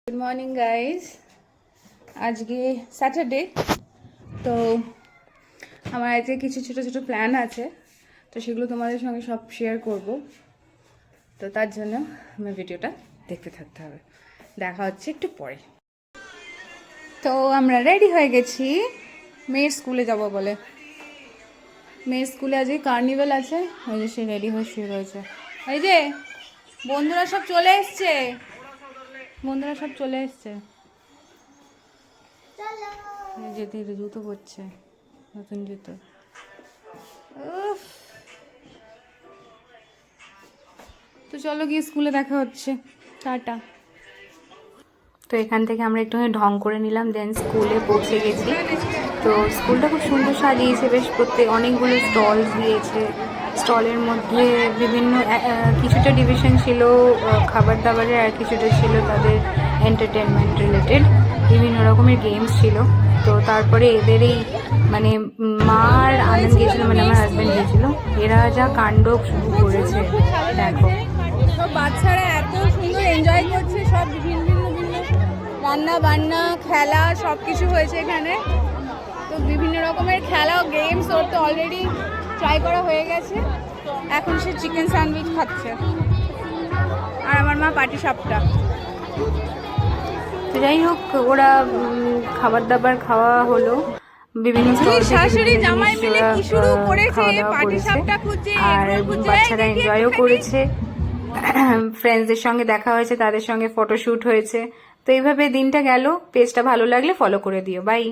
Good morning guys, আজকে Saturday. তো আমার আজকে কিছু ছোটো ছোটো প্ল্যান আছে, তো সেগুলো তোমাদের সঙ্গে সব শেয়ার করব। তো তার জন্য আমার ভিডিওটা দেখতে থাকতে হবে। দেখা হচ্ছে একটু পরে। তো আমরা রেডি হয়ে গেছি মেয়ের স্কুলে যাব বলে। মেয়ের স্কুলে আজকে কার্নিভাল আছে, ওই যে সে রেডি হয়ে শুয়ে রয়েছে। এই যে বন্ধুরা সব চলে এসছে, বন্ধুরা সব চলে এসছে। যেতে জুতো পরছে, নতুন জুতো। তো চলো গিয়ে স্কুলে দেখা হচ্ছে, টাটা। তো এখান থেকে আমরা একটু ঢং করে নিলাম, দেন স্কুলে পৌঁছে গেছি। তো স্কুলটা খুব সুন্দর সাজিয়েছে, বেশ অনেকগুলো স্টল দিয়েছে। স্টলের মধ্যে বিভিন্ন কিছুটা ডিভিশন ছিল খাবার দাবারের, আর কিছুটা ছিল তাদের এন্টারটেনমেন্ট রিলেটেড, বিভিন্ন রকমের গেমস ছিল। তো তারপরে এদের এই মানে মা আর আনন্দ গিয়েছিল, মানে আমার হাজব্যান্ড গিয়েছিল। এরা যা কাণ্ড শুরু করেছে দেখো, সব বাচ্চারা এত সুন্দর এনজয় করছে, সব বিভিন্ন রান্না বান্না খেলা সব কিছু হয়েছে এখানে। তো বিভিন্ন রকমের খেলা গেমস ওর তো অলরেডি ট্রাই করা হয়ে গেছে। এখন সে চিকেন স্যান্ডউইচ খাচ্ছে, আর আমার মা পাটি সাপটা। তো যাই হোক, ওরা খাবার দাবার খাওয়া হলো, বিভিন্ন শাশুড়ি জামাই মিলে কি শুরু করেছে, পাটি সাপটা খুঁজছে, আর বাচ্চারা এনজয়ও করেছে। ফ্রেন্ডসদের সঙ্গে দেখা হয়েছে, তাদের সঙ্গে ফটোশ্যুট হয়েছে। তো এইভাবে দিনটা গেল। পেজটা ভালো লাগলে ফলো করে দিও। বাই।